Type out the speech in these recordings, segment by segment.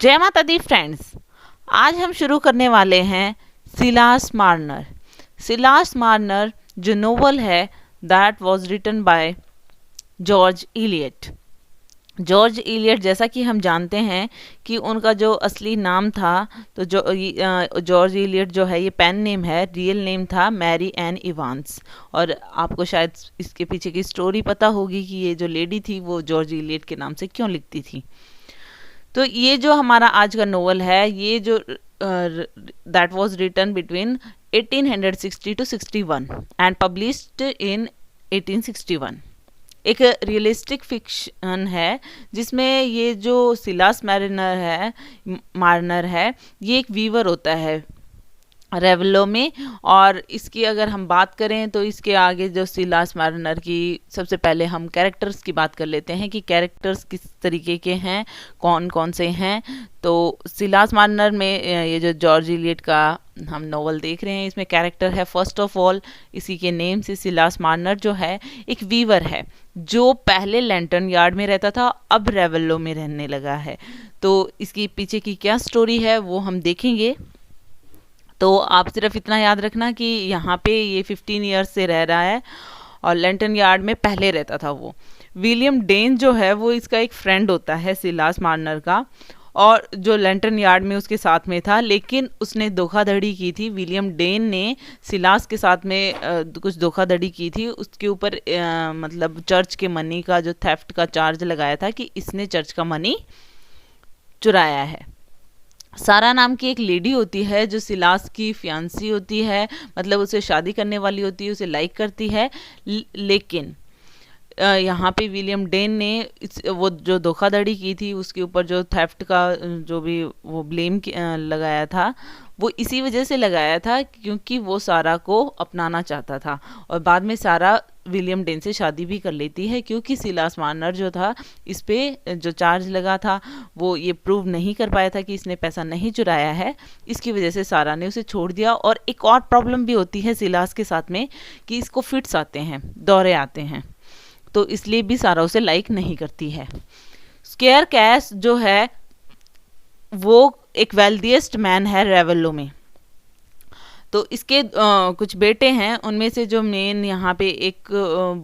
जय माता दी फ्रेंड्स। आज हम शुरू करने वाले हैं सिलास मार्नर। सिलास मार्नर जो नोवेल है that was written by George Eliot. George Eliot, जैसा कि हम जानते हैं कि उनका जो असली नाम था, तो जॉर्ज इलियट जो है ये पेन नेम है, रियल नेम था मैरी एन इवांस। और आपको शायद इसके पीछे की स्टोरी पता होगी कि ये जो लेडी थी वो जॉर्ज इलियट के नाम से क्यों लिखती थी। तो ये जो हमारा आज का नोवेल है, ये जो that was written between 1860 to 61 and published in 1861। एक रियलिस्टिक फिक्शन है जिसमें ये जो सिलास मार्नर है ये एक वीवर होता है रेवलो में। और इसकी अगर हम बात करें तो इसके आगे जो सिलास मार्नर की, सबसे पहले हम कैरेक्टर्स की बात कर लेते हैं कि कैरेक्टर्स किस तरीके के हैं, कौन कौन से हैं। तो सिलास मार्नर में ये जो जॉर्ज इलियट का हम नोवेल देख रहे हैं, इसमें कैरेक्टर है फर्स्ट ऑफ ऑल, इसी के नेम से सिलास मार्नर जो है एक वीवर है जो पहले लैंटर्न यार्ड में रहता था, अब रेवलो में रहने लगा है। तो इसकी पीछे की क्या स्टोरी है वो हम देखेंगे। तो आप सिर्फ इतना याद रखना कि यहाँ पे ये 15 ईयर्स से रह रहा है और लैंटन यार्ड में पहले रहता था वो। विलियम डेन जो है वो इसका एक फ्रेंड होता है सिलास मार्नर का, और जो लैंटन यार्ड में उसके साथ में था, लेकिन उसने धोखाधड़ी की थी। विलियम डेन ने सिलास के साथ में कुछ धोखाधड़ी की थी, उसके ऊपर मतलब चर्च के मनी का जो थेफ्ट का चार्ज लगाया था कि इसने चर्च का मनी चुराया है। सारा नाम की एक लेडी होती है जो सिलास की फियांसी होती है, मतलब उसे शादी करने वाली होती है, उसे लाइक करती है। लेकिन यहाँ पे विलियम डेन ने वो जो धोखाधड़ी की थी उसके ऊपर जो थेफ्ट का जो भी वो ब्लेम लगाया था, वो इसी वजह से लगाया था क्योंकि वो सारा को अपनाना चाहता था। और बाद में सारा विलियम डेन से शादी भी कर लेती है क्योंकि सिलास मार्नर जो था, इस पे जो चार्ज लगा था वो ये प्रूव नहीं कर पाया था कि इसने पैसा नहीं चुराया है। इसकी वजह से सारा ने उसे छोड़ दिया। और एक और प्रॉब्लम भी होती है सिलास के साथ में कि इसको फिट्स आते हैं, दौरे आते हैं, तो इसलिए भी सारा उसे लाइक नहीं करती है। स्केयर कैश जो है वो एक वेल्दिएस्ट मैन है रेवलो में। तो इसके कुछ बेटे हैं, उनमें से जो मेन यहाँ पे एक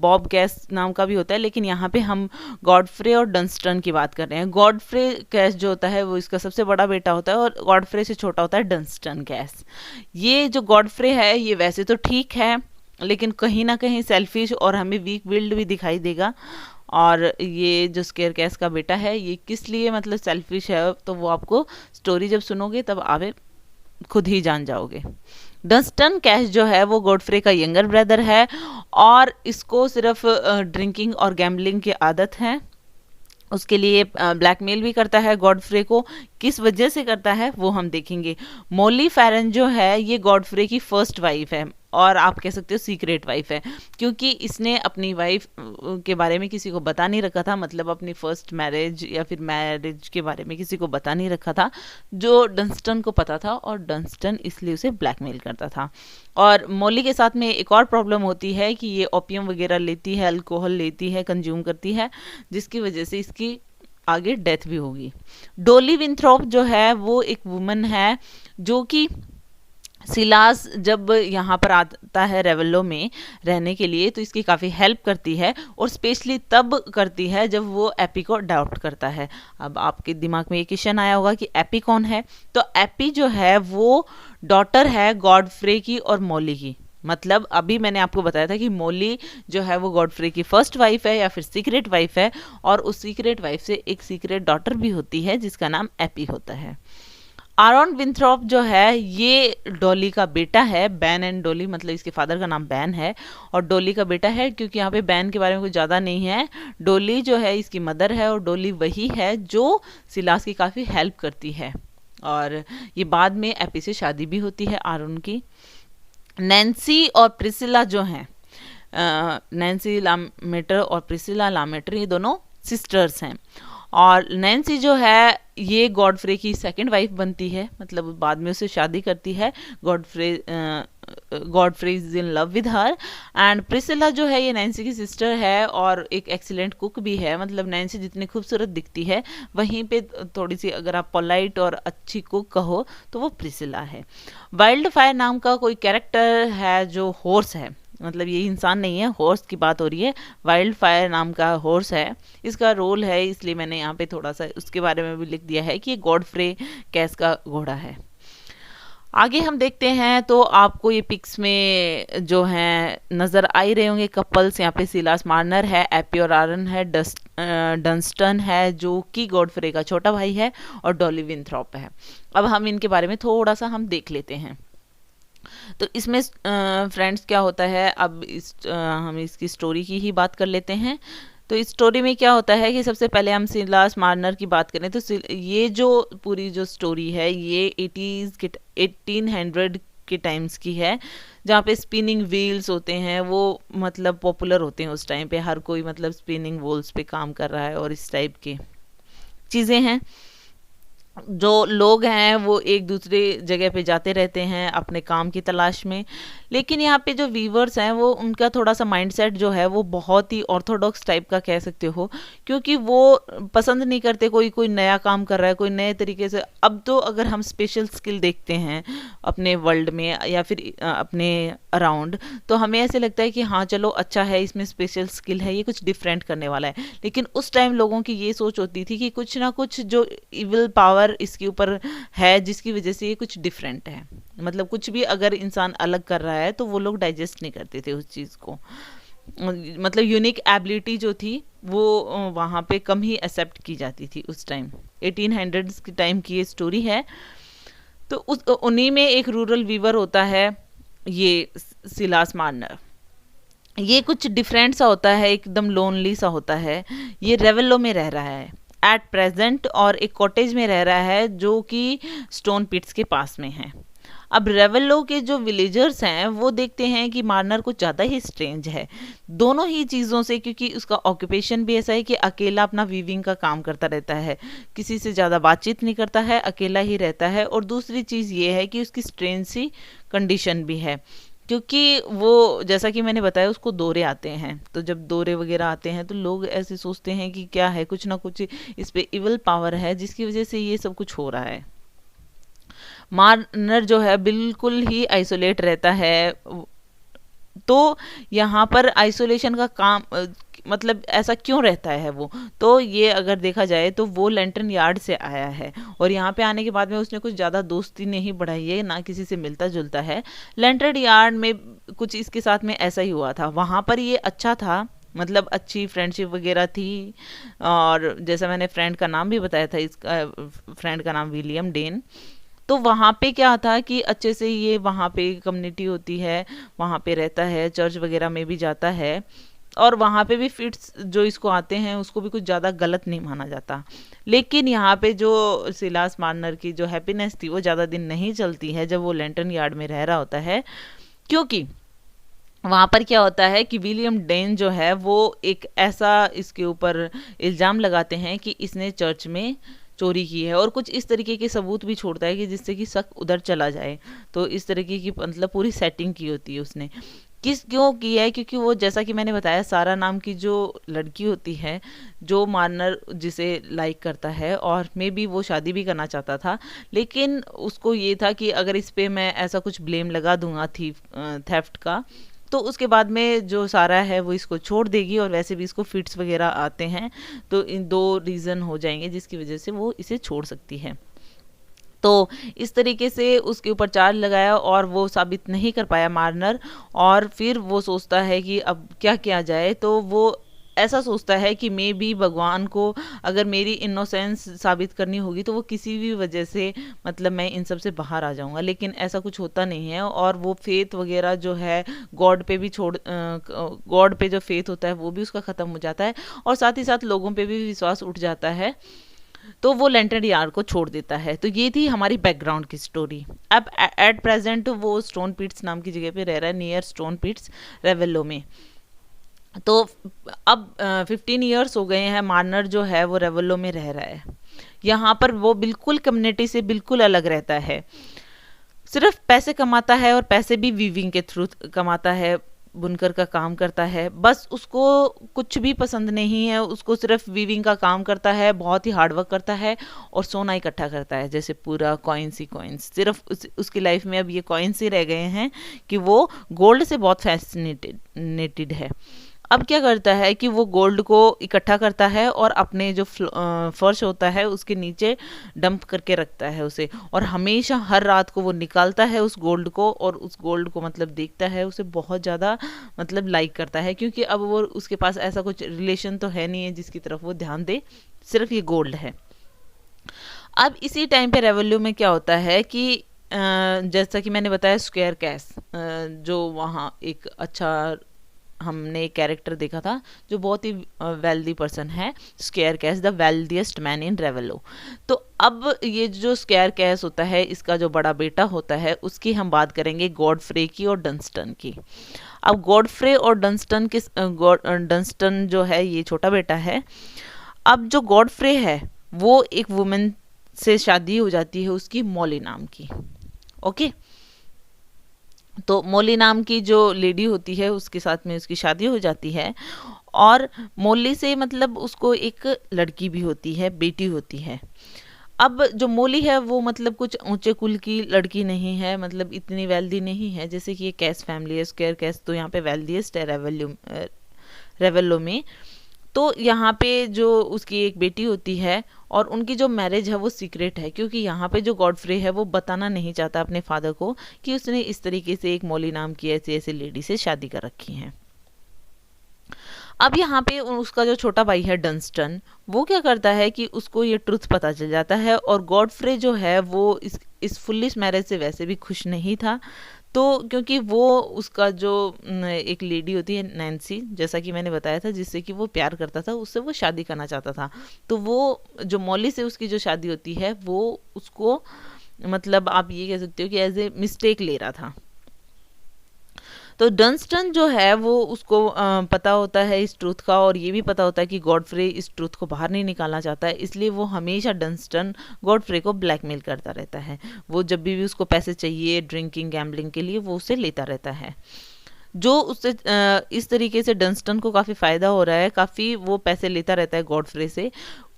बॉब कैश नाम का भी होता है, लेकिन यहाँ पे हम गॉडफ्रे और डंस्टन की बात कर रहे हैं। गॉडफ्रे कैश जो होता है वो इसका सबसे बड़ा बेटा होता है और गॉडफ्रे से छोटा होता है डंस्टन कैश। ये जो गॉडफ्रे है ये वैसे तो ठीक है, लेकिन कहीं ना कहीं सेल्फिश और हमें वीक विल्ड भी दिखाई देगा। और ये जो स्केयर कैश का बेटा है ये किस लिए मतलब सेल्फिश है, तो वो आपको स्टोरी जब सुनोगे तब आप खुद ही जान जाओगे। डंस्टन कैश जो है वो गॉडफ्रे का यंगर ब्रदर है और इसको सिर्फ ड्रिंकिंग और गैम्बलिंग की आदत है। उसके लिए ब्लैकमेल भी करता है गॉडफ्रे को। किस वजह से करता है वो हम देखेंगे। मोली फेरन जो है ये गॉडफ्रे की फर्स्ट वाइफ है और आप कह सकते हो सीक्रेट वाइफ है, क्योंकि इसने अपनी वाइफ के बारे में किसी को बता नहीं रखा था, मतलब अपनी फर्स्ट मैरिज या फिर मैरिज के बारे में किसी को बता नहीं रखा था, जो डंस्टन को पता था और डंस्टन इसलिए उसे ब्लैकमेल करता था। और मोली के साथ में एक और प्रॉब्लम होती है कि ये ओपियम वगैरह लेती है, अल्कोहल लेती है, कंज्यूम करती है, जिसकी वजह से इसकी आगे डेथ भी होगी। डोली विंथ्रॉप जो है वो एक वुमन है जो कि सिलास जब यहाँ पर आता है रेवलो में रहने के लिए तो इसकी काफ़ी हेल्प करती है, और स्पेशली तब करती है जब वो एपी को अडॉप्ट करता है। अब आपके दिमाग में ये क्वेश्चन आया होगा कि एपी कौन है, तो एपी जो है वो डॉटर है गॉडफ्रे की और मोली की। मतलब अभी मैंने आपको बताया था कि मोली जो है वो गॉडफ्रे की फर्स्ट वाइफ है या फिर सीक्रेट वाइफ है, और उस सीक्रेट वाइफ से एक सीक्रेट डॉटर भी होती है जिसका नाम एपी होता है। आरॉन विंथ्रॉप जो है ये डॉली का बेटा है। बैन एंड डॉली, मतलब इसके फादर का नाम बैन है और डॉली का बेटा है, क्योंकि यहाँ पे बैन के बारे में कुछ ज़्यादा नहीं है। डॉली जो है इसकी मदर है और डॉली वही है जो सिलास की काफ़ी हेल्प करती है। और ये बाद में एपी से शादी भी होती है आरॉन की। नैन्सी और प्रिसिला जो हैं, नैन्सी लामेटर और प्रिसिला लामेटर, ये दोनों सिस्टर्स हैं। और नैन्सी जो है ये गॉडफ्रे की सेकंड वाइफ बनती है, मतलब बाद में उसे शादी करती है। Godfrey is in love with her. And Priscilla जो है ये नैन्सी की सिस्टर है और एक एक्सीलेंट कुक भी है, मतलब नैन्सी जितनी खूबसूरत दिखती है वहीं पे थोड़ी सी अगर आप पोलाइट और अच्छी कुक कहो तो वो प्रिसिला है। वाइल्ड फायर नाम का कोई कैरेक्टर है जो हॉर्स है, मतलब ये इंसान नहीं है, हॉर्स की बात हो रही है। वाइल्ड फायर नाम का हॉर्स है, इसका रोल है, इसलिए मैंने यहाँ पे थोड़ा सा उसके बारे में भी लिख दिया है कि ये गॉडफ्रे कैस का घोड़ा है। आगे हम देखते हैं तो आपको ये पिक्स में जो हैं नज़र आ ही रहे होंगे कपल्स। यहाँ पे सिलास मार्नर है, एपी और आरन है, डंस्टन है जो कि गॉडफ्रे का छोटा भाई है, और डॉली विंथ्रॉप है। अब हम इनके बारे में थोड़ा सा हम देख लेते हैं। तो इसमें फ्रेंड्स क्या होता है, अब हम इसकी स्टोरी की ही बात कर लेते हैं। तो इस स्टोरी में क्या होता है कि सबसे पहले हम सिलास मार्नर की बात करें तो ये जो पूरी जो स्टोरी है ये 1800 के टाइम्स की है, जहाँ पे स्पिनिंग व्हील्स होते हैं वो मतलब पॉपुलर होते हैं उस टाइम पे, हर कोई मतलब स्पिनिंग व्हील्स पे काम कर रहा है और इस टाइप की चीज़ें हैं। जो लोग हैं वो एक दूसरे जगह पे जाते रहते हैं अपने काम की तलाश में, लेकिन यहाँ पे जो वीवर्स हैं वो उनका थोड़ा सा माइंडसेट जो है वो बहुत ही ऑर्थोडॉक्स टाइप का कह सकते हो, क्योंकि वो पसंद नहीं करते कोई कोई नया काम कर रहा है, कोई नए तरीके से। अब तो अगर हम स्पेशल स्किल देखते हैं अपने वर्ल्ड में या फिर अपने अराउंड, तो हमें ऐसे लगता है कि हाँ चलो अच्छा है, इसमें स्पेशल स्किल है, ये कुछ डिफरेंट करने वाला है। लेकिन उस टाइम लोगों की ये सोच होती थी कि कुछ ना कुछ जो इविल पावर इसके ऊपर है जिसकी वजह से ये कुछ डिफरेंट है, मतलब कुछ भी अगर इंसान अलग कर रहा है तो वो लोग डाइजेस्ट नहीं करते थे उस चीज़ को, मतलब यूनिक एबिलिटी जो थी वो वहाँ पे कम ही एक्सेप्ट की जाती थी उस टाइम। 1800s के टाइम की ये स्टोरी है। तो उस उन्हीं में एक रूरल वीवर होता है ये सिलास मार्नर। ये कुछ डिफरेंट सा होता है, एकदम लोनली सा होता है। ये रेवेलो में रह रहा है एट प्रेजेंट और एक कॉटेज में रह रहा है जो कि स्टोन पिट्स के पास में है। अब रेवेलो के जो विलेजर्स हैं वो देखते हैं कि मार्नर कुछ ज़्यादा ही स्ट्रेंज है, दोनों ही चीज़ों से, क्योंकि उसका ऑक्यूपेशन भी ऐसा है कि अकेला अपना वीविंग का काम करता रहता है, किसी से ज़्यादा बातचीत नहीं करता है, अकेला ही रहता है। और दूसरी चीज़ ये है कि उसकी स्ट्रेंज सी कंडीशन भी है, क्योंकि वो जैसा कि मैंने बताया उसको दौरे आते हैं, तो जब दौरे वगैरह आते हैं तो लोग ऐसे सोचते हैं कि क्या है, कुछ ना कुछ इस पे इविल पावर है जिसकी वजह से ये सब कुछ हो रहा है। मार्नर जो है बिल्कुल ही आइसोलेट रहता है। तो यहाँ पर आइसोलेशन का काम मतलब ऐसा क्यों रहता है वो, तो ये अगर देखा जाए तो वो लैंटर्न यार्ड से आया है और यहाँ पे आने के बाद में उसने कुछ ज़्यादा दोस्ती नहीं बढ़ाई है, ना किसी से मिलता जुलता है। लैंटर्न यार्ड में कुछ इसके साथ में ऐसा ही हुआ था, वहाँ पर ये अच्छा था, मतलब अच्छी फ्रेंडशिप वगैरह थी। और जैसा मैंने फ्रेंड का नाम भी बताया था, इसका फ्रेंड का नाम विलियम डेन। तो वहाँ पे क्या था कि अच्छे से ये वहाँ पे कम्युनिटी होती है, वहाँ पे रहता है, चर्च वगैरह में भी जाता है, और वहाँ पे भी फिट्स जो इसको आते हैं उसको भी कुछ ज़्यादा गलत नहीं माना जाता। लेकिन यहाँ पे जो सिलास मार्नर की जो हैप्पीनेस थी वो ज़्यादा दिन नहीं चलती है जब वो लैंटर्न यार्ड में रह रहा होता है, क्योंकि वहाँ पर क्या होता है कि विलियम डेन जो है वो एक ऐसा इसके ऊपर इल्ज़ाम लगाते हैं कि इसने चर्च में चोरी की है, और कुछ इस तरीके के सबूत भी छोड़ता है कि जिससे कि शक उधर चला जाए। तो इस तरीके की मतलब पूरी सेटिंग की होती है उसने। किस क्यों की है, क्योंकि वो जैसा कि मैंने बताया सारा नाम की जो लड़की होती है जो मार्नर जिसे लाइक करता है, और मे बी वो शादी भी करना चाहता था, लेकिन उसको ये था कि अगर इस पे मैं ऐसा कुछ ब्लेम लगा दूंगा थेफ्ट का, तो उसके बाद में जो सारा है वो इसको छोड़ देगी, और वैसे भी इसको फिट्स वगैरह आते हैं, तो इन दो रीज़न हो जाएंगे जिसकी वजह से वो इसे छोड़ सकती है। तो इस तरीके से उसके ऊपर चार्ज लगाया और वो साबित नहीं कर पाया मार्नर, और फिर वो सोचता है कि अब क्या किया जाए। तो वो ऐसा सोचता है कि मे बी भगवान को अगर मेरी इनोसेंस साबित करनी होगी तो वो किसी भी वजह से मतलब मैं इन सब से बाहर आ जाऊंगा, लेकिन ऐसा कुछ होता नहीं है। और वो फेथ वगैरह जो है गॉड पे भी गॉड पे जो फेथ होता है वो भी उसका ख़त्म हो जाता है, और साथ ही साथ लोगों पे भी विश्वास उठ जाता है। तो वो लैंटर्न यार्ड को छोड़ देता है। तो ये थी हमारी बैकग्राउंड की स्टोरी। अब एट प्रेजेंट वो स्टोन पिट्स नाम की जगह पे रह रहा है, नियर स्टोन पिट्स रेवेलो में। तो अब 15 ईयर्स हो गए हैं, मार्नर जो है वो रेवल्लो में रह रहा है। यहाँ पर वो बिल्कुल कम्युनिटी से बिल्कुल अलग रहता है, सिर्फ पैसे कमाता है और पैसे भी वीविंग के थ्रू कमाता है, बुनकर का काम करता है। बस उसको कुछ भी पसंद नहीं है, उसको सिर्फ वीविंग का काम करता है, बहुत ही हार्ड वर्क करता है और सोना इकट्ठा करता है, जैसे पूरा कॉइन्स ही कॉइन्स। सिर्फ उसकी लाइफ में अब ये कॉइन्स ही रह गए हैं कि वो गोल्ड से बहुत फैसिनेटेड है। अब क्या करता है कि वो गोल्ड को इकट्ठा करता है और अपने जो फर्श होता है उसके नीचे डंप करके रखता है उसे, और हमेशा हर रात को वो निकालता है उस गोल्ड को, और उस गोल्ड को मतलब देखता है, उसे बहुत ज़्यादा मतलब लाइक करता है, क्योंकि अब वो उसके पास ऐसा कुछ रिलेशन तो है नहीं है जिसकी तरफ वो ध्यान दे, सिर्फ ये गोल्ड है। अब इसी टाइम पे रेवोल्यू में क्या होता है कि जैसा कि मैंने बताया स्क्वायर कैश, जो वहाँ एक अच्छा हमने एक कैरेक्टर देखा था जो बहुत ही वेल्दी पर्सन है, scare cash the wealthiest man in Revelo. तो अब ये जो स्केयर कैश होता है, इसका जो बड़ा बेटा होता है, उसकी हम बात करेंगे गॉडफ्रे की और डंस्टन की। अब गॉडफ्रे और डंस्टन के डंस्टन जो है ये छोटा बेटा है। अब जो गॉडफ्रे है वो एक वुमेन से शादी हो जाती है उसकी, मॉली नाम की। ओके, तो मोली नाम की जो लेडी होती है उसके साथ में उसकी शादी हो जाती है, और मोली से मतलब उसको एक लड़की भी होती है, बेटी होती है। अब जो मोली है वो मतलब कुछ ऊंचे कुल की लड़की नहीं है, मतलब इतनी वेल्दी नहीं है, जैसे कि ये कैश फैमिली है, स्क्वायर कैश तो यहाँ पे वेल्दीएस्ट है रेवेलो में। तो यहाँ पे जो उसकी एक बेटी होती है और उनकी जो मैरिज है वो सीक्रेट है, क्योंकि यहाँ पे जो गॉडफ्रे है वो बताना नहीं चाहता अपने फादर को कि उसने इस तरीके से एक मॉली नाम की ऐसी ऐसी लेडी से शादी कर रखी है। अब यहाँ पे उसका जो छोटा भाई है डंस्टन, वो क्या करता है कि उसको ये ट्रुथ पता चल जाता है, और गॉडफ्रे जो है वो इस फुलिश मैरिज से वैसे भी खुश नहीं था। तो क्योंकि वो उसका जो एक लेडी होती है नैन्सी, जैसा कि मैंने बताया था, जिससे कि वो प्यार करता था, उससे वो शादी करना चाहता था। तो वो जो मॉली से उसकी जो शादी होती है वो उसको मतलब आप ये कह सकते हो कि एज ए मिस्टेक ले रहा था। तो डंस्टन जो है वो उसको पता होता है इस ट्रूथ का, और ये भी पता होता है कि गॉडफ्रे इस ट्रूथ को बाहर नहीं निकालना चाहता है, इसलिए वो हमेशा डंस्टन गॉडफ्रे को ब्लैकमेल करता रहता है। वो जब भी उसको पैसे चाहिए ड्रिंकिंग गैम्बलिंग के लिए वो उसे लेता रहता है, जो उससे इस तरीके से डंस्टन को काफ़ी फ़ायदा हो रहा है, काफ़ी वो पैसे लेता रहता है गॉडफ्रे से।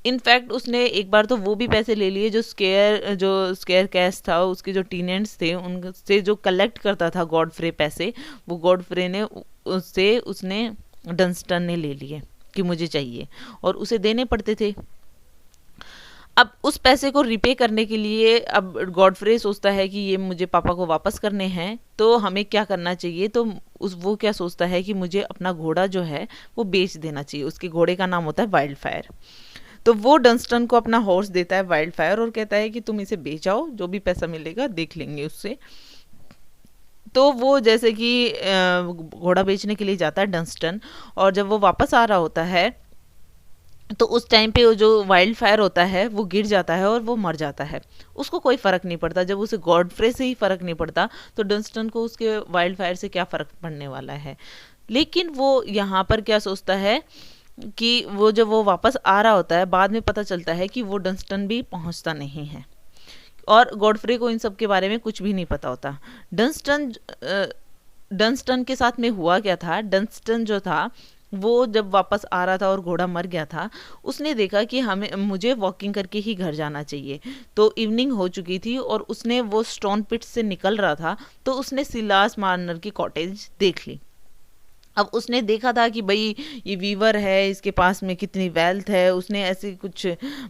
इनफैक्ट उसने एक बार तो वो भी पैसे ले लिए जो स्केयर कैश था, उसके जो टीनेंट्स थे उनसे जो कलेक्ट करता था गॉडफ्रे पैसे, वो गॉडफ्रे ने उससे उसने डंस्टन ने ले लिए कि मुझे चाहिए, और उसे देने पड़ते थे। अब उस पैसे को रिपे करने के लिए अब गॉडफ्रे सोचता है कि ये मुझे पापा को वापस करने हैं, तो हमें क्या करना चाहिए। तो वो क्या सोचता है कि मुझे अपना घोड़ा जो है वो बेच देना चाहिए। उसके घोड़े का नाम होता है वाइल्ड फायर। तो वो डंस्टन को अपना हॉर्स देता है वाइल्ड फायर और कहता है कि तुम इसे बेचाओ, जो भी पैसा मिलेगा देख लेंगे उससे। तो वो जैसे कि घोड़ा बेचने के लिए जाता है डंस्टन, और जब वो वापस आ रहा होता है तो उस टाइम पे वो जो वाइल्ड फायर होता है वो गिर जाता है और वो मर जाता है। उसको कोई फ़र्क नहीं पड़ता, जब उसे गॉडफ्रे से ही फ़र्क नहीं पड़ता तो डंस्टन को उसके वाइल्ड फायर से क्या फ़र्क पड़ने वाला है। लेकिन वो यहाँ पर क्या सोचता है कि वो जब वो वापस आ रहा होता है, बाद में पता चलता है कि वो डंस्टन भी पहुँचता नहीं है, और गॉडफ्रे को इन सब के बारे में कुछ भी नहीं पता होता। डंस्टन के साथ में हुआ क्या था, डंस्टन जो था वो जब वापस आ रहा था और घोड़ा मर गया था, उसने देखा कि मुझे वॉकिंग करके ही घर जाना चाहिए। तो इवनिंग हो चुकी थी और उसने वो स्टोन पिट से निकल रहा था, तो उसने सिलास मार्नर की कॉटेज देख ली। अब उसने देखा था कि भाई ये वीवर है, इसके पास में कितनी वेल्थ है, उसने ऐसी कुछ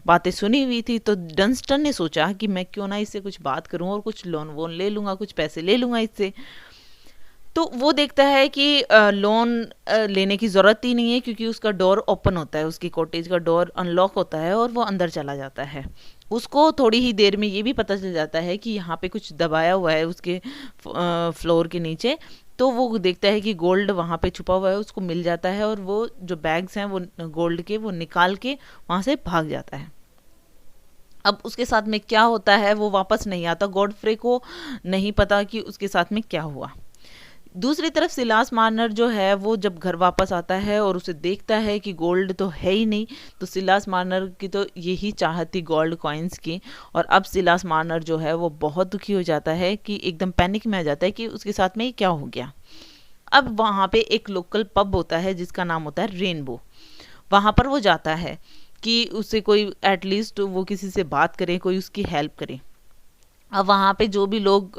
बातें सुनी हुई थी। तो डंस्टन ने सोचा कि मैं क्यों ना इससे कुछ बात करूं और कुछ लोन वोन ले लूँगा, कुछ पैसे ले लूँगा इससे। तो वो देखता है कि लोन लेने की ज़रूरत ही नहीं है, क्योंकि उसका डोर ओपन होता है, उसकी कॉटेज का डोर अनलॉक होता है और वो अंदर चला जाता है। उसको थोड़ी ही देर में ये भी पता चल जाता है कि यहाँ पे कुछ दबाया हुआ है उसके फ्लोर के नीचे। तो वो देखता है कि गोल्ड वहाँ पे छुपा हुआ है, उसको मिल जाता है, और वो जो बैग्स हैं वो गोल्ड के वो निकाल के वहाँ से भाग जाता है। अब उसके साथ में क्या होता है वो वापस नहीं आता, गॉडफ्रे को नहीं पता कि उसके साथ में क्या हुआ। दूसरी तरफ सिलास मार्नर जो है वो जब घर वापस आता है और उसे देखता है कि गोल्ड तो है ही नहीं, तो सिलास मार्नर की तो यही चाहत थी गोल्ड कॉइन्स की। और अब सिलास मार्नर जो है वो बहुत दुखी हो जाता है कि एकदम पैनिक में आ जाता है कि उसके साथ में ये क्या हो गया। अब वहाँ पे एक लोकल पब होता है जिसका नाम होता है रेनबो। वहाँ पर वो जाता है कि उसे कोई एटलीस्ट वो किसी से बात करे, कोई उसकी हेल्प करे। अब वहाँ पे जो भी लोग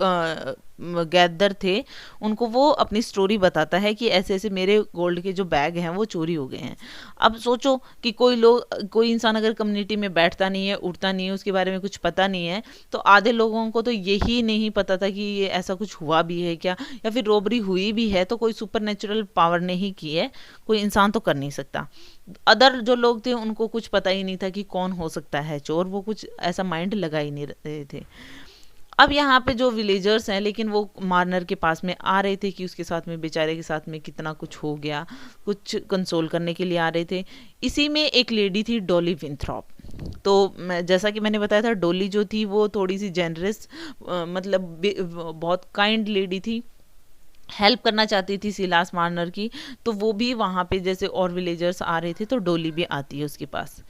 गैदर थे उनको वो अपनी स्टोरी बताता है कि ऐसे ऐसे मेरे गोल्ड के जो बैग हैं वो चोरी हो गए हैं। अब सोचो कि कोई इंसान अगर कम्युनिटी में बैठता नहीं है, उठता नहीं है, उसके बारे में कुछ पता नहीं है, तो आधे लोगों को तो यही नहीं पता था कि ये ऐसा कुछ हुआ भी है क्या, या फिर रॉबरी हुई भी है तो कोई सुपर नेचुरल पावर ने ही की है, कोई इंसान तो कर नहीं सकता। अदर जो लोग थे उनको कुछ पता ही नहीं था कि कौन हो सकता है चोर, वो कुछ ऐसा माइंड लगा ही नहीं रहे थे। अब यहाँ पे जो विलेजर्स हैं, लेकिन वो मार्नर के पास में आ रहे थे कि उसके साथ में, बेचारे के साथ में कितना कुछ हो गया, कुछ कंसोल करने के लिए आ रहे थे। इसी में एक लेडी थी डॉली विंथ्रॉप। तो जैसा कि मैंने बताया था, डॉली जो थी वो थोड़ी सी जेनरस, मतलब बहुत काइंड लेडी थी, हेल्प करना चाहती थी सिलास मार्नर की। तो वो भी वहाँ पे जैसे और विलेजर्स आ रहे थे तो डोली भी आती है उसके पास।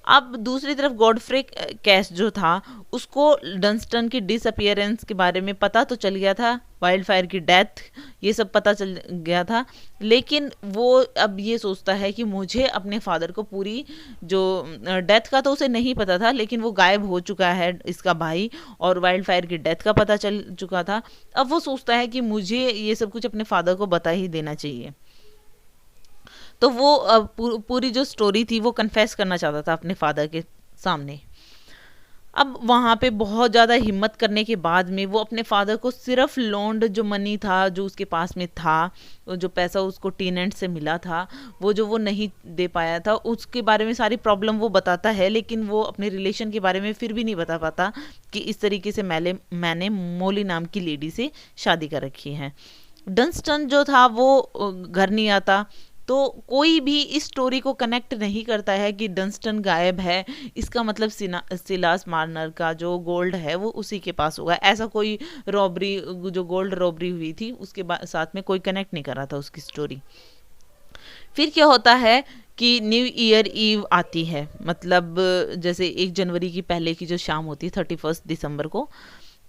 अब दूसरी तरफ गॉडफ्रे कैश जो था उसको डंस्टन की डिसअपियरेंस के बारे में पता तो चल गया था, वाइल्ड फायर की डेथ, ये सब पता चल गया था। लेकिन वो अब ये सोचता है कि मुझे अपने फादर को पूरी जो डेथ का तो उसे नहीं पता था, लेकिन वो गायब हो चुका है इसका भाई, और वाइल्ड फायर की डेथ का पता चल चुका था। अब वो सोचता है कि मुझे ये सब कुछ अपने फादर को बता ही देना चाहिए। तो वो पूरी जो स्टोरी थी वो कन्फेस करना चाहता था अपने फादर के सामने। अब वहाँ पे बहुत ज़्यादा हिम्मत करने के बाद में वो अपने फादर को सिर्फ लोन्ड जो मनी था जो उसके पास में था, जो पैसा उसको टीनेंट से मिला था, वो नहीं दे पाया था, उसके बारे में सारी प्रॉब्लम वो बताता है। लेकिन वो अपने रिलेशन के बारे में फिर भी नहीं बता पाता कि इस तरीके से मैंने मोली नाम की लेडी से शादी कर रखी है। डंस्टन जो था वो घर नहीं आता, तो कोई भी इस स्टोरी को कनेक्ट नहीं करता है कि डंस्टन गायब है, इसका मतलब सिलास मार्नर का जो गोल्ड है वो उसी के पास होगा। ऐसा कोई रॉबरी, जो गोल्ड रॉबरी हुई थी उसके साथ में कोई कनेक्ट नहीं कर रहा था उसकी स्टोरी। फिर क्या होता है कि न्यू ईयर ईव आती है, मतलब जैसे 1 जनवरी की पहले की जो शाम होती है 31 दिसंबर को,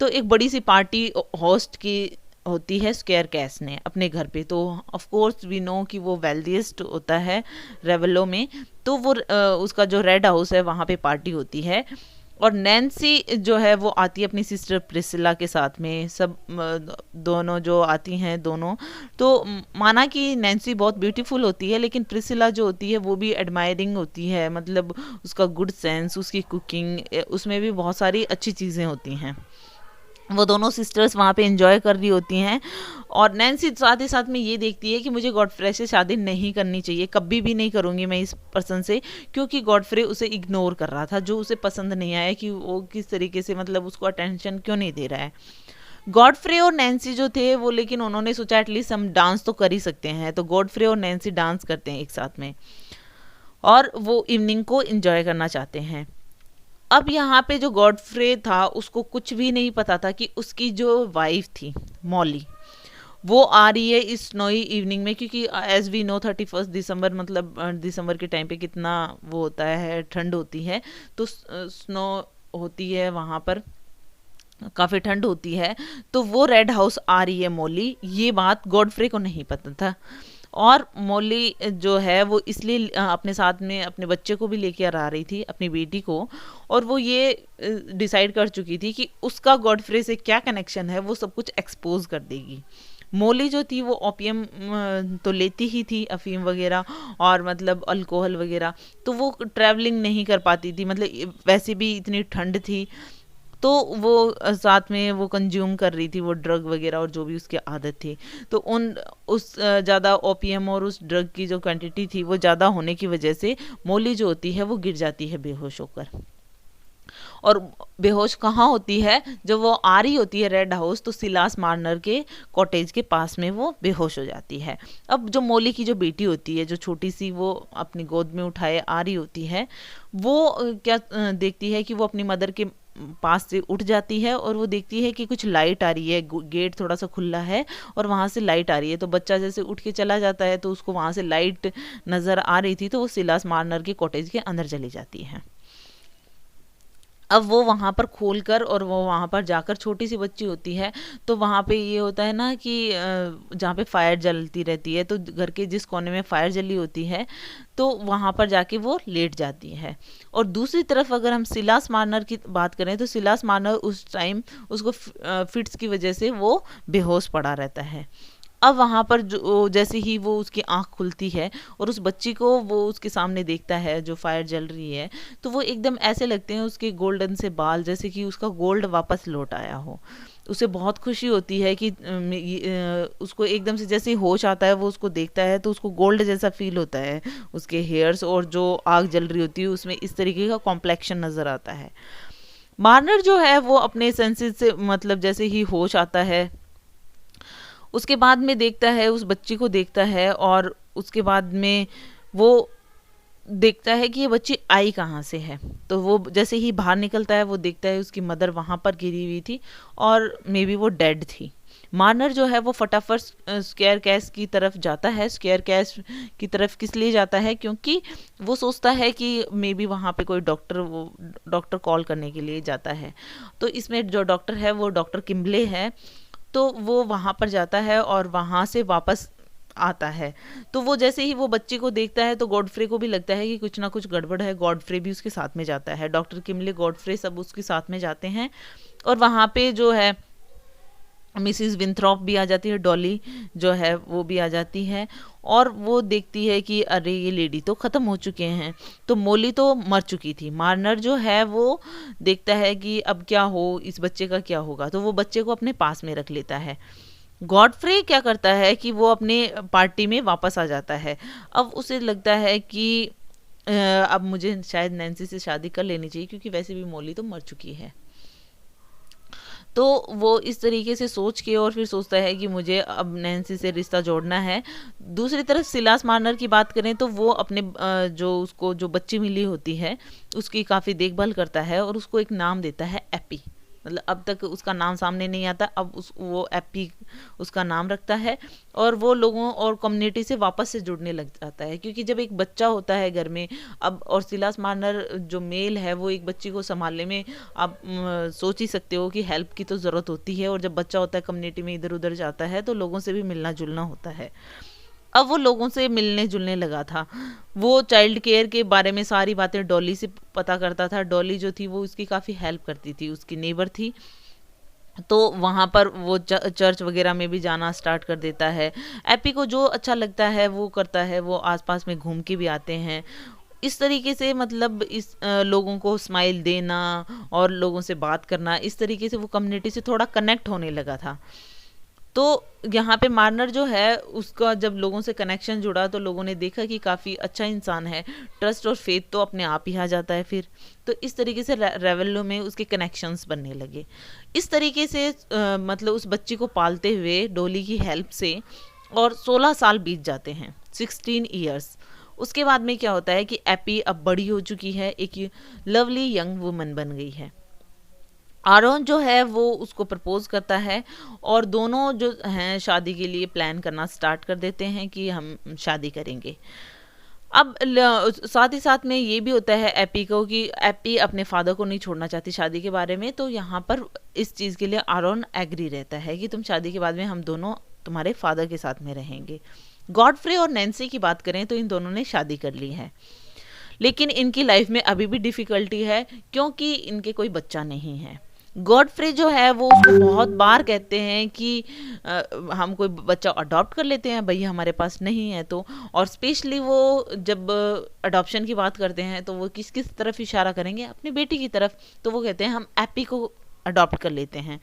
तो एक बड़ी सी पार्टी होस्ट की होती है स्क्वायर कैश ने अपने घर पे। तो ऑफ कोर्स वी नो कि वो वेल्दिएस्ट होता है रेवेलो में, तो वो उसका जो रेड हाउस है वहाँ पे पार्टी होती है। और नैन्सी जो है वो आती है अपनी सिस्टर प्रिसिला के साथ में, सब दोनों जो आती हैं दोनों। तो माना कि नैन्सी बहुत ब्यूटीफुल होती है, लेकिन प्रिसिला जो होती है वो भी एडमायरिंग होती है, मतलब उसका गुड सेंस, उसकी कुकिंग, उसमें भी बहुत सारी अच्छी चीज़ें होती हैं। वो दोनों सिस्टर्स वहाँ पे एंजॉय कर रही होती हैं। और नैन्सी साथ ही साथ में ये देखती है कि मुझे गॉडफ्रे से शादी नहीं करनी चाहिए, कभी भी नहीं करूँगी मैं इस पर्सन से, क्योंकि गॉडफ्रे उसे इग्नोर कर रहा था, जो उसे पसंद नहीं आया कि वो किस तरीके से, मतलब उसको अटेंशन क्यों नहीं दे रहा है। गॉडफ्रे और नैन्सी जो थे वो, लेकिन उन्होंने सोचा एटलीस्ट हम डांस तो कर ही सकते हैं, तो गॉडफ्रे और नैन्सी डांस करते हैं एक साथ में, और वो इवनिंग को एंजॉय करना चाहते हैं। अब यहाँ पे जो गॉडफ्रे था उसको कुछ भी नहीं पता था कि उसकी जो वाइफ थी मॉली, वो आ रही है इस स्नोई इवनिंग में, क्योंकि एज वी नो 31 दिसंबर, मतलब दिसंबर के टाइम पे कितना वो होता है, ठंड होती है, तो स्नो होती है वहाँ पर, काफ़ी ठंड होती है। तो वो रेड हाउस आ रही है मॉली, ये बात गॉडफ्रे को नहीं पता था। और मॉली जो है वो इसलिए अपने साथ में अपने बच्चे को भी लेकर आ रही थी, अपनी बेटी को, और वो ये डिसाइड कर चुकी थी कि उसका गॉडफ्रे से क्या कनेक्शन है वो सब कुछ एक्सपोज कर देगी। मॉली जो थी वो ओपियम तो लेती ही थी, अफीम वगैरह और मतलब अल्कोहल वगैरह, तो वो ट्रैवलिंग नहीं कर पाती थी, मतलब वैसे भी इतनी ठंड थी, तो वो साथ में वो कंज्यूम कर रही थी वो ड्रग वगैरह और जो भी उसकी आदत थी। तो उस ज़्यादा ओपीएम और उस ड्रग की जो क्वांटिटी थी वो ज़्यादा होने की वजह से मॉली जो होती है वो गिर जाती है बेहोश होकर। और बेहोश कहाँ होती है, जब वो आ रही होती है रेड हाउस, तो सिलास मार्नर के कॉटेज के पास में वो बेहोश हो जाती है। अब जो मॉली की जो बेटी होती है, जो छोटी सी, वो अपनी गोद में उठाए आ रही होती है, वो क्या देखती है कि वो अपनी मदर के पास से उठ जाती है और वो देखती है कि कुछ लाइट आ रही है, गेट थोड़ा सा खुला है और वहाँ से लाइट आ रही है। तो बच्चा जैसे उठ के चला जाता है तो उसको वहाँ से लाइट नज़र आ रही थी, तो वो सिलास मार्नर के कॉटेज के अंदर चली जाती है। अब वो वहाँ पर खोल कर और वो वहाँ पर जाकर, छोटी सी बच्ची होती है तो वहाँ पे ये होता है ना कि जहाँ पे फायर जलती रहती है, तो घर के जिस कोने में फायर जली होती है तो वहाँ पर जाके वो लेट जाती है। और दूसरी तरफ अगर हम सिलास मार्नर की बात करें तो सिलास मार्नर उस टाइम उसको फिट्स की वजह से वो बेहोश पड़ा रहता है। अब वहाँ पर जो जैसे ही वो उसकी आंख खुलती है और उस बच्ची को वो उसके सामने देखता है जो फायर जल रही है, तो वो एकदम ऐसे लगते हैं उसके गोल्डन से बाल, जैसे कि उसका गोल्ड वापस लौट आया हो। उसे बहुत खुशी होती है कि उसको एकदम से जैसे ही होश आता है वो उसको देखता है तो उसको गोल्ड जैसा फील होता है, उसके हेयर्स और जो आग जल रही होती है उसमें इस तरीके का कॉम्प्लेक्शन नज़र आता है। मार्नर जो है वो अपने सेंसेस से, मतलब जैसे ही होश आता है उसके बाद में देखता है, उस बच्ची को देखता है और उसके बाद में वो देखता है कि ये बच्ची आई कहाँ से है। तो वो जैसे ही बाहर निकलता है वो देखता है उसकी मदर वहाँ पर गिरी हुई थी और मे बी वो डेड थी। मार्नर जो है वो फटाफट स्केयर कैश की तरफ जाता है। स्केयर कैश की तरफ किस लिए जाता है, क्योंकि वो सोचता है कि मे बी वहाँ पे कोई डॉक्टर कॉल करने के लिए जाता है। तो इसमें जो डॉक्टर है वो डॉक्टर किम्बले है, तो वो वहाँ पर जाता है और वहाँ से वापस आता है। तो वो जैसे ही वो बच्ची को देखता है तो गॉडफ्रे को भी लगता है कि कुछ ना कुछ गड़बड़ है। गॉडफ्रे भी उसके साथ में जाता है, डॉक्टर किमले, गॉडफ्रे सब उसके साथ में जाते हैं। और वहाँ पे जो है मिसिस विंथ्रॉप भी आ जाती है, डॉली जो है वो भी आ जाती है और वो देखती है कि अरे ये लेडी तो ख़त्म हो चुके हैं, तो मोली तो मर चुकी थी। मार्नर जो है वो देखता है कि अब क्या हो, इस बच्चे का क्या होगा, तो वो बच्चे को अपने पास में रख लेता है। गॉडफ्रे क्या करता है कि वो अपने पार्टी में वापस आ जाता है। अब उसे लगता है कि अब मुझे शायद नैन्सी से शादी कर लेनी चाहिए, क्योंकि वैसे भी मोली तो मर चुकी है। तो वो इस तरीके से सोच के और फिर सोचता है कि मुझे अब नैन्सी से रिश्ता जोड़ना है। दूसरी तरफ सिलास मार्नर की बात करें तो वो अपने जो उसको जो बच्ची मिली होती है उसकी काफ़ी देखभाल करता है और उसको एक नाम देता है एपी। मतलब अब तक उसका नाम सामने नहीं आता, अब वो एपी उसका नाम रखता है और वो लोगों और कम्युनिटी से वापस से जुड़ने लग जाता है। क्योंकि जब एक बच्चा होता है घर में, अब और सिलास मार्नर जो मेल है वो एक बच्ची को संभालने में आप सोच ही सकते हो कि हेल्प की तो ज़रूरत होती है। और जब बच्चा होता है कम्युनिटी में इधर उधर जाता है तो लोगों से भी मिलना जुलना होता है। अब वो लोगों से मिलने जुलने लगा था। वो चाइल्ड केयर के बारे में सारी बातें डॉली से पता करता था। डॉली जो थी वो उसकी काफ़ी हेल्प करती थी, उसकी नेबर थी। तो वहाँ पर वो चर्च वगैरह में भी जाना स्टार्ट कर देता है। एपी को जो अच्छा लगता है वो करता है, वो आसपास में घूम के भी आते हैं। इस तरीके से मतलब इस लोगों को स्माइल देना और लोगों से बात करना, इस तरीके से वो कम्युनिटी से थोड़ा कनेक्ट होने लगा था। तो यहाँ पे मार्नर जो है उसका जब लोगों से कनेक्शन जुड़ा तो लोगों ने देखा कि काफ़ी अच्छा इंसान है, ट्रस्ट और फेथ तो अपने आप ही आ जाता है फिर। तो इस तरीके से रेवेलो में उसके कनेक्शंस बनने लगे। इस तरीके से मतलब उस बच्ची को पालते हुए डोली की हेल्प से और 16 साल बीत जाते हैं, 16 ईयर्स। उसके बाद में क्या होता है कि एपी अब बड़ी हो चुकी है, एक लवली यंग वुमन बन गई है। आरोन जो है वो उसको प्रपोज करता है और दोनों जो हैं शादी के लिए प्लान करना स्टार्ट कर देते हैं कि हम शादी करेंगे। अब साथ ही साथ में ये भी होता है एपी को कि एपी अपने फादर को नहीं छोड़ना चाहती शादी के बारे में। तो यहाँ पर इस चीज़ के लिए आरोन एग्री रहता है कि तुम शादी के बाद में हम दोनों तुम्हारे फादर के साथ में रहेंगे। गॉडफ्रे और नैन्सी की बात करें तो इन दोनों ने शादी कर ली है, लेकिन इनकी लाइफ में अभी भी डिफ़िकल्टी है क्योंकि इनके कोई बच्चा नहीं है। गॉडफ्रे जो है वो उसको बहुत बार कहते हैं कि हम कोई बच्चा अडॉप्ट कर लेते हैं, भैया हमारे पास नहीं है तो। और स्पेशली वो जब अडॉप्शन की बात करते हैं तो वो किस किस तरफ इशारा करेंगे, अपनी बेटी की तरफ। तो वो कहते हैं हम एपी को अडॉप्ट कर लेते हैं।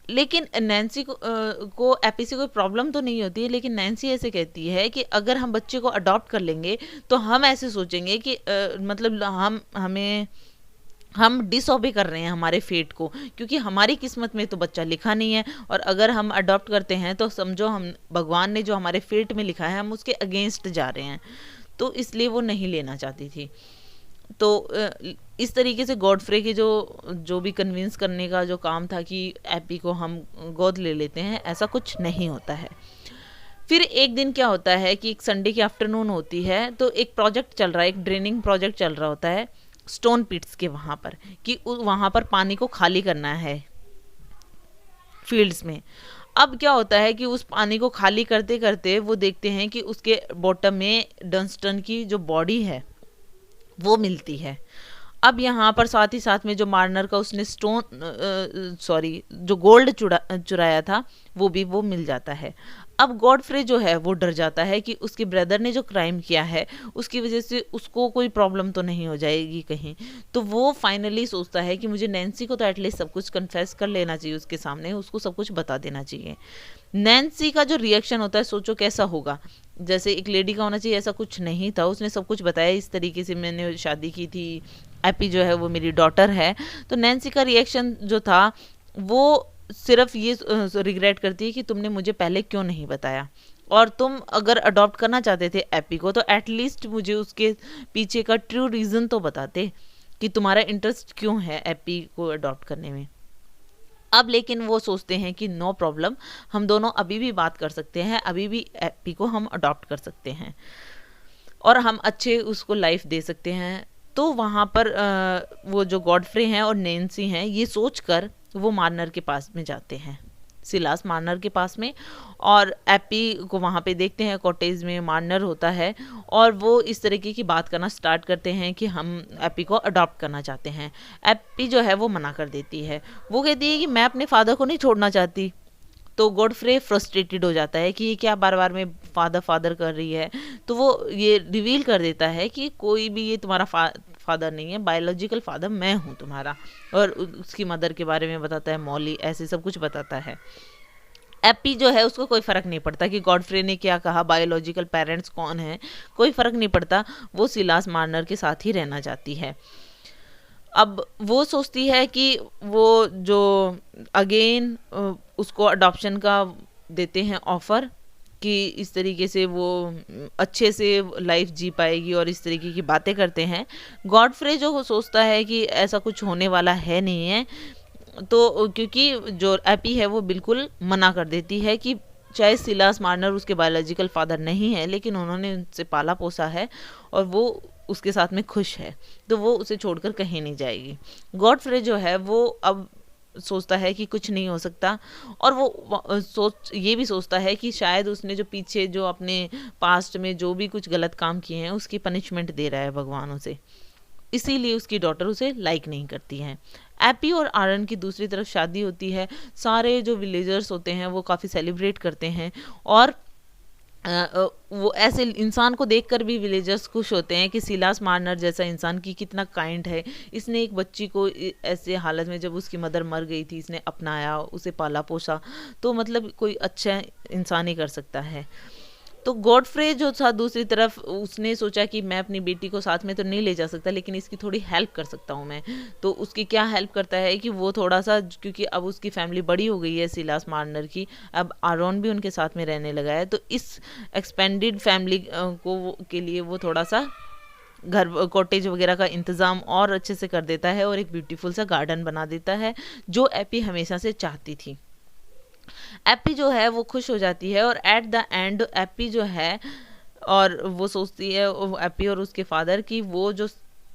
लेकिन नैन्सी को एपी से कोई प्रॉब्लम तो नहीं होती है, लेकिन नैन्सी ऐसे कहती है कि अगर हम बच्चे को अडॉप्ट कर लेंगे तो हम ऐसे सोचेंगे कि मतलब हम डिसऑबे कर रहे हैं हमारे फेट को, क्योंकि हमारी किस्मत में तो बच्चा लिखा नहीं है। और अगर हम अडॉप्ट करते हैं तो समझो हम भगवान ने जो हमारे फेट में लिखा है हम उसके अगेंस्ट जा रहे हैं। तो इसलिए वो नहीं लेना चाहती थी। तो इस तरीके से गॉडफ्रे के जो भी कन्विंस करने का जो काम था कि एपी को हम गोद ले लेते हैं, ऐसा कुछ नहीं होता है। फिर एक दिन क्या होता है कि एक संडे की आफ्टरनून होती है, तो एक प्रोजेक्ट चल रहा है, एक ड्रेनिंग प्रोजेक्ट चल रहा होता है स्टोन पिट्स के वहाँ पर, कि वहाँ पर पानी को खाली करना है फील्ड्स में। अब क्या होता है कि उस पानी को खाली करते करते वो देखते हैं कि उसके बॉटम में डंस्टन की जो बॉडी है वो मिलती है। अब यहाँ पर साथ ही साथ में जो मार्नर का उसने जो गोल्ड चुराया था वो मिल जाता है। अब गॉडफ्रे जो है वो डर जाता है कि उसके ब्रदर ने जो क्राइम किया है उसकी वजह से उसको कोई प्रॉब्लम तो नहीं हो जाएगी कहीं। तो वो फाइनली सोचता है कि मुझे नैन्सी को तो एटलीस्ट सब कुछ कन्फेस कर लेना चाहिए, उसके सामने उसको सब कुछ बता देना चाहिए। नैन्सी का जो रिएक्शन होता है सोचो कैसा होगा, जैसे एक लेडी का होना चाहिए, ऐसा कुछ नहीं था। उसने सब कुछ बताया, इस तरीके से मैंने शादी की थी, एपी जो है वो मेरी डॉटर है। तो नैन्सी का रिएक्शन जो था वो सिर्फ ये रिग्रेट करती है कि तुमने मुझे पहले क्यों नहीं बताया, और तुम अगर अडॉप्ट करना चाहते थे एपी को तो एटलीस्ट मुझे उसके पीछे का ट्रू रीज़न तो बताते कि तुम्हारा इंटरेस्ट क्यों है एपी को अडॉप्ट करने में। अब लेकिन वो सोचते हैं कि नो प्रॉब्लम, हम दोनों अभी भी बात कर सकते हैं, अभी भी एपी को हम अडॉप्ट कर सकते हैं और हम अच्छे उसको लाइफ दे सकते हैं। तो वहाँ पर वो जो गॉडफ्रे हैं और नैन्सी हैं, ये सोचकर वो मार्नर के पास में जाते हैं, सिलास मार्नर के पास में, और एपी को वहाँ पे देखते हैं कॉटेज में मार्नर होता है, और वो इस तरीके की बात करना स्टार्ट करते हैं कि हम एपी को अडॉप्ट करना चाहते हैं। एपी जो है वो मना कर देती है, वो कहती है कि मैं अपने फादर को नहीं छोड़ना चाहती। तो गॉडफ्रे फ्रस्ट्रेटेड हो जाता है कि ये क्या बार बार में फादर फादर कर रही है। तो वो ये रिवील कर देता है कि कोई भी ये तुम्हारा फादर नहीं है, बायोलॉजिकल फादर मैं हूँ तुम्हारा, और उसकी मदर के बारे में बताता है, मॉली, ऐसे सब कुछ बताता है। एपी जो है उसको कोई फ़र्क नहीं पड़ता कि गॉडफ्रे ने क्या कहा, बायोलॉजिकल पेरेंट्स कौन है, कोई फ़र्क नहीं पड़ता, वो सिलास मार्नर के साथ ही रहना चाहती है। अब वो सोचती है कि वो जो अगेन उसको अडॉप्शन का देते हैं ऑफ़र कि इस तरीके से वो अच्छे से लाइफ जी पाएगी और इस तरीके की बातें करते हैं। गॉडफ्रे जो सोचता है कि ऐसा कुछ होने वाला है नहीं है, तो क्योंकि जो एपी है वो बिल्कुल मना कर देती है कि चाहे सिलास मार्नर उसके बायोलॉजिकल फादर नहीं है, लेकिन उन्होंने उनसे पाला पोसा है और वो उसके साथ में खुश है, तो वो उसे छोड़कर कहीं नहीं जाएगी। गॉडफ्रे जो है वो अब सोचता है कि कुछ नहीं हो सकता, और वो ये भी सोचता है कि शायद उसने जो पीछे जो अपने पास्ट में जो भी कुछ गलत काम किए हैं उसकी पनिशमेंट दे रहा है भगवान उसे, इसीलिए उसकी डॉटर उसे लाइक नहीं करती हैं। एपी और आरन की दूसरी तरफ शादी होती है, सारे जो विलेजर्स होते हैं वो काफ़ी सेलिब्रेट करते हैं, और वो ऐसे इंसान को देखकर भी विलेजर्स खुश होते हैं कि सिलास मार्नर जैसा इंसान की कितना काइंड है, इसने एक बच्ची को ऐसे हालत में जब उसकी मदर मर गई थी इसने अपनाया, उसे पाला पोसा, तो मतलब कोई अच्छा इंसान ही कर सकता है। तो गॉडफ्रे जो था दूसरी तरफ उसने सोचा कि मैं अपनी बेटी को साथ में तो नहीं ले जा सकता, लेकिन इसकी थोड़ी हेल्प कर सकता हूँ मैं। तो उसकी क्या हेल्प करता है कि वो थोड़ा सा, क्योंकि अब उसकी फैमिली बड़ी हो गई है सिलास मार्नर की, अब आरोन भी उनके साथ में रहने लगा है, तो इस एक्सपेंडेड फैमिली को के लिए वो थोड़ा सा घर कॉटेज वगैरह का इंतज़ाम और अच्छे से कर देता है और एक ब्यूटीफुल सा गार्डन बना देता है, जो एपी हमेशा से चाहती थी। एपी जो है वो खुश हो जाती है, और एट द एंड एपी जो है, और वो सोचती है एपी और उसके फादर की वो जो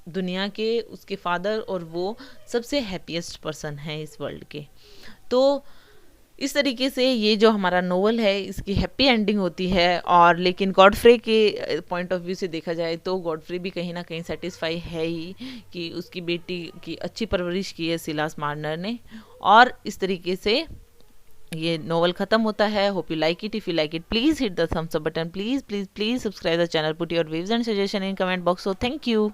दुनिया के उसके फादर और वो सबसे हैप्पीएस्ट पर्सन है इस वर्ल्ड के। तो इस तरीके से ये जो हमारा नोवेल है इसकी हैप्पी एंडिंग होती है। और लेकिन गॉडफ्रे के पॉइंट ऑफ व्यू से देखा जाए तो गॉडफ्रे भी कहीं ना कहीं सेटिस्फाई है ही कि उसकी बेटी की अच्छी परवरिश की है सिलास मार्नर ने। और इस तरीके से ये नोवेल खत्म होता है। Hope you like it. If you like it please hit the thumbs up button, please please please subscribe the channel, put your views and suggestion in comment box. So thank you.